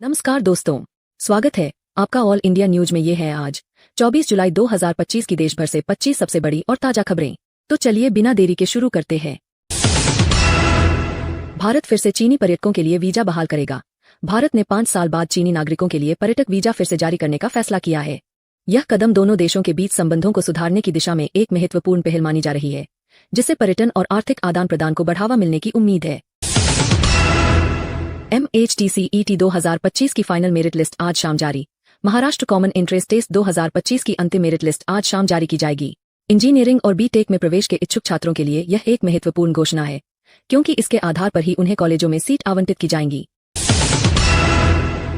नमस्कार दोस्तों, स्वागत है आपका ऑल इंडिया न्यूज में। ये है आज 24 जुलाई 2025 की देश भर से 25 सबसे बड़ी और ताजा खबरें। तो चलिए बिना देरी के शुरू करते हैं। भारत फिर से चीनी पर्यटकों के लिए वीजा बहाल करेगा। भारत ने 5 साल बाद चीनी नागरिकों के लिए पर्यटक वीजा फिर से जारी करने का फैसला किया है। यह कदम दोनों देशों के बीच संबंधों को सुधारने की दिशा में एक महत्वपूर्ण पहल मानी जा रही है, जिससे पर्यटन और आर्थिक आदान प्रदान को बढ़ावा मिलने की उम्मीद है। MHTCET 2025 की फाइनल मेरिट लिस्ट आज शाम जारी। महाराष्ट्र कॉमन एंट्रेंस टेस्ट 2025 की अंतिम मेरिट लिस्ट आज शाम जारी की जाएगी। इंजीनियरिंग और बीटेक में प्रवेश के इच्छुक छात्रों के लिए यह एक महत्वपूर्ण घोषणा है, क्योंकि इसके आधार पर ही उन्हें कॉलेजों में सीट आवंटित की जाएंगी।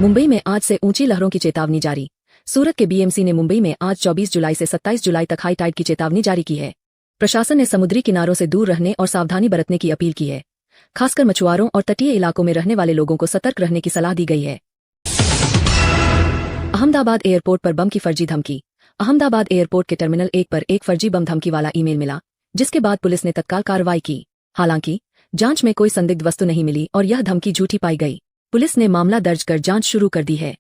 मुंबई में आज से ऊंची लहरों की चेतावनी जारी। सूरत के BMC ने मुंबई में आज 24 जुलाई से 27 जुलाई तक हाई टाइड की चेतावनी जारी की है। प्रशासन ने समुद्री किनारों से दूर रहने और सावधानी बरतने की अपील की है। खासकर मछुआरों और तटीय इलाकों में रहने वाले लोगों को सतर्क रहने की सलाह दी गई है। अहमदाबाद एयरपोर्ट पर बम की फर्जी धमकी। अहमदाबाद एयरपोर्ट के टर्मिनल 1 पर एक फर्जी बम धमकी वाला ईमेल मिला, जिसके बाद पुलिस ने तत्काल कार्रवाई की। हालांकि जांच में कोई संदिग्ध वस्तु नहीं मिली और यह धमकी झूठी पाई गई। पुलिस ने मामला दर्ज कर जांच शुरू कर दी है।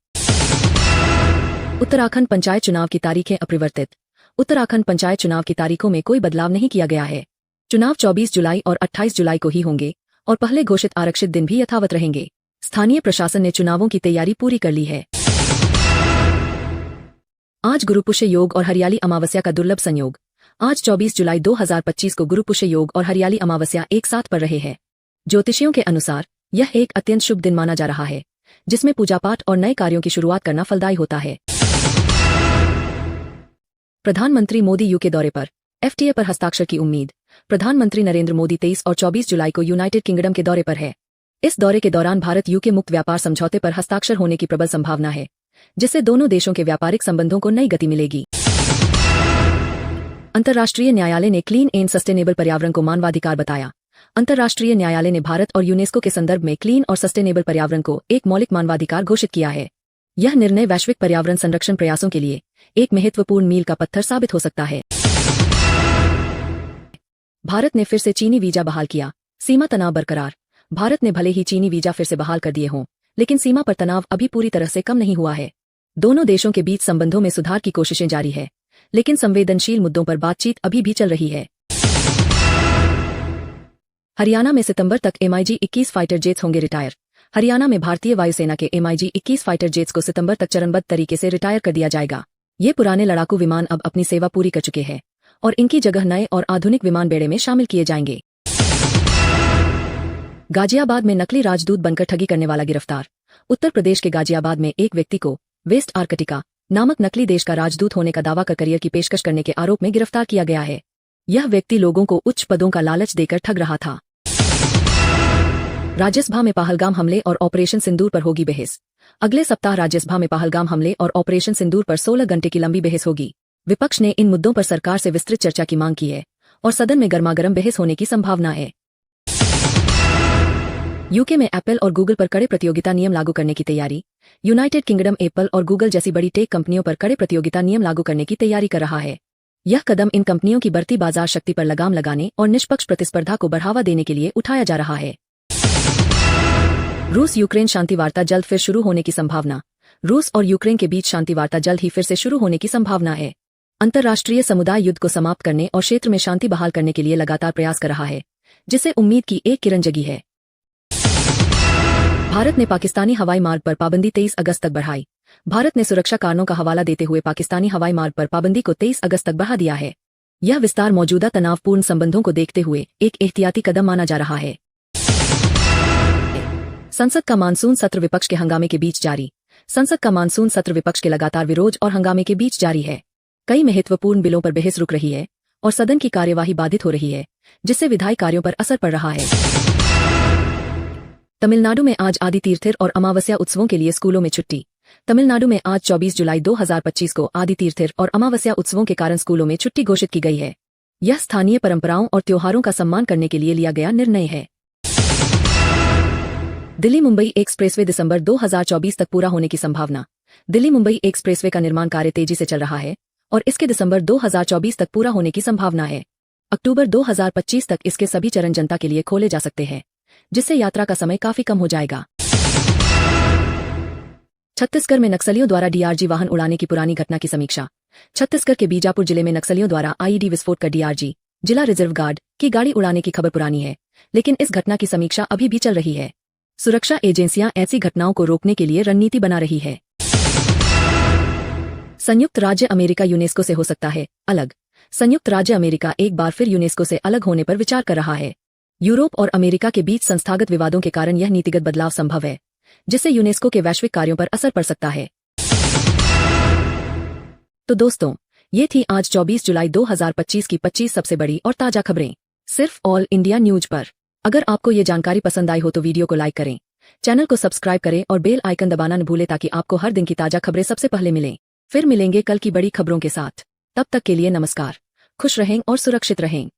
उत्तराखंड पंचायत चुनाव की तारीखें अपरिवर्तित। उत्तराखंड पंचायत चुनाव की तारीखों में कोई बदलाव नहीं किया गया है। चुनाव 24 जुलाई और 28 जुलाई को ही होंगे और पहले घोषित आरक्षित दिन भी यथावत रहेंगे। स्थानीय प्रशासन ने चुनावों की तैयारी पूरी कर ली है। आज गुरुपुष्य योग और हरियाली अमावस्या का दुर्लभ संयोग। आज 24 जुलाई 2025 को गुरुपुष्य योग और हरियाली अमावस्या एक साथ पड़ रहे हैं। ज्योतिषियों के अनुसार यह एक अत्यंत शुभ दिन माना जा रहा है, जिसमें पूजा पाठ और नए कार्यों की शुरुआत करना फलदायी होता है। प्रधानमंत्री मोदी यूके दौरे पर। FTA पर हस्ताक्षर की उम्मीद। प्रधानमंत्री नरेंद्र मोदी 23 और 24 जुलाई को यूनाइटेड किंगडम के दौरे पर है। इस दौरे के दौरान भारत यूके मुक्त व्यापार समझौते पर हस्ताक्षर होने की प्रबल संभावना है, जिससे दोनों देशों के व्यापारिक संबंधों को नई गति मिलेगी। अंतर्राष्ट्रीय न्यायालय ने क्लीन एंड सस्टेनेबल पर्यावरण को मानवाधिकार बताया। अंतर्राष्ट्रीय न्यायालय ने भारत और यूनेस्को के संदर्भ में क्लीन और सस्टेनेबल पर्यावरण को एक मौलिक मानवाधिकार घोषित किया है। यह निर्णय वैश्विक पर्यावरण संरक्षण प्रयासों के लिए एक महत्वपूर्ण मील का पत्थर साबित हो सकता है। भारत ने फिर से चीनी वीजा बहाल किया। सीमा तनाव बरकरार। भारत ने भले ही चीनी वीजा फिर से बहाल कर दिए हों, लेकिन सीमा पर तनाव अभी पूरी तरह से कम नहीं हुआ है। दोनों देशों के बीच संबंधों में सुधार की कोशिशें जारी है, लेकिन संवेदनशील मुद्दों पर बातचीत अभी भी चल रही है। हरियाणा में सितंबर तक MiG-21 फाइटर जेट्स होंगे रिटायर। हरियाणा में भारतीय वायुसेना के MiG-21 फाइटर जेट्स को सितंबर तक चरणबद्ध तरीके से रिटायर कर दिया जाएगा। ये पुराने लड़ाकू विमान अब अपनी सेवा पूरी कर चुके हैं और इनकी जगह नए और आधुनिक विमान बेड़े में शामिल किए जाएंगे। गाजियाबाद में नकली राजदूत बनकर ठगी करने वाला गिरफ्तार। उत्तर प्रदेश के गाजियाबाद में एक व्यक्ति को वेस्ट आर्कटिका नामक नकली देश का राजदूत होने का दावा कर करियर की पेशकश करने के आरोप में गिरफ्तार किया गया है। यह व्यक्ति लोगों को उच्च पदों का लालच देकर ठग रहा था। राज्यसभा में पहलगाम हमले और ऑपरेशन सिंदूर पर होगी बहस। अगले सप्ताह राज्यसभा में पहलगाम हमले और ऑपरेशन सिंदूर पर 16 घंटे की लंबी बहस होगी। विपक्ष ने इन मुद्दों पर सरकार से विस्तृत चर्चा की मांग की है और सदन में गर्मागर्म बहस होने की संभावना है। यूके में एप्पल और गूगल पर कड़े प्रतियोगिता नियम लागू करने की तैयारी। यूनाइटेड किंगडम एप्पल और गूगल जैसी बड़ी टेक कंपनियों पर कड़े प्रतियोगिता नियम लागू करने की तैयारी कर रहा है। यह कदम इन कंपनियों की बढ़ती बाजार शक्ति पर लगाम लगाने और निष्पक्ष प्रतिस्पर्धा को बढ़ावा देने के लिए उठाया जा रहा है। रूस यूक्रेन शांति वार्ता जल्द फिर शुरू होने की संभावना। रूस और यूक्रेन के बीच शांति वार्ता जल्द ही फिर से शुरू होने की संभावना है। अंतर्राष्ट्रीय समुदाय युद्ध को समाप्त करने और क्षेत्र में शांति बहाल करने के लिए लगातार प्रयास कर रहा है, जिससे उम्मीद की एक किरण जगी है। भारत ने पाकिस्तानी हवाई मार्ग पर पाबंदी 23 अगस्त तक बढ़ाई। भारत ने सुरक्षा कारणों का हवाला देते हुए पाकिस्तानी हवाई मार्ग पर पाबंदी को 23 अगस्त तक बढ़ा दिया है। यह विस्तार मौजूदा तनावपूर्ण संबंधों को देखते हुए एक एहतियाती कदम माना जा रहा है। संसद का मानसून सत्र विपक्ष के हंगामे के बीच जारी। संसद का मानसून सत्र विपक्ष के लगातार विरोध और हंगामे के बीच जारी है। कई महत्वपूर्ण बिलों पर बहस रुक रही है और सदन की कार्यवाही बाधित हो रही है, जिससे विधायी कार्यों पर असर पड़ रहा है। तमिलनाडु में आज आदि तीर्थर और अमावस्या उत्सवों के लिए स्कूलों में छुट्टी। तमिलनाडु में आज 24 जुलाई 2025 को आदि तीर्थर और अमावस्या उत्सवों के कारण स्कूलों में छुट्टी घोषित की गई है। यह स्थानीय परंपराओं और त्योहारों का सम्मान करने के लिए लिया गया निर्णय है। दिल्ली मुंबई एक्सप्रेसवे दिसंबर 2024 तक पूरा होने की संभावना। दिल्ली मुंबई एक्सप्रेसवे का निर्माण कार्य तेजी से चल रहा है और इसके दिसंबर 2024 तक पूरा होने की संभावना है। अक्टूबर 2025 तक इसके सभी चरण जनता के लिए खोले जा सकते हैं, जिससे यात्रा का समय काफी कम हो जाएगा। छत्तीसगढ़ में नक्सलियों द्वारा डीआरजी वाहन उड़ाने की पुरानी घटना की समीक्षा। छत्तीसगढ़ के बीजापुर जिले में नक्सलियों द्वारा आईईडी विस्फोट कर डीआरजी, जिला रिजर्व गार्ड, की गाड़ी उड़ाने की खबर पुरानी है, लेकिन इस घटना की समीक्षा अभी भी चल रही है। सुरक्षा एजेंसियां ऐसी घटनाओं को रोकने के लिए रणनीति बना रही है। संयुक्त राज्य अमेरिका यूनेस्को से हो सकता है अलग। संयुक्त राज्य अमेरिका एक बार फिर यूनेस्को से अलग होने पर विचार कर रहा है। यूरोप और अमेरिका के बीच संस्थागत विवादों के कारण यह नीतिगत बदलाव संभव है, जिससे यूनेस्को के वैश्विक कार्यों पर असर पड़ सकता है। तो दोस्तों, ये थी आज 24 जुलाई 2025 की 25 सबसे बड़ी और ताजा खबरें, सिर्फ ऑल इंडिया न्यूज पर। अगर आपको ये जानकारी पसंद आई हो तो वीडियो को लाइक करें, चैनल को सब्सक्राइब करें और बेल आइकन दबाना न भूलें ताकि आपको हर दिन की ताजा खबरें सबसे पहले मिलें। फिर मिलेंगे कल की बड़ी खबरों के साथ। तब तक के लिए नमस्कार, खुश रहें और सुरक्षित रहें।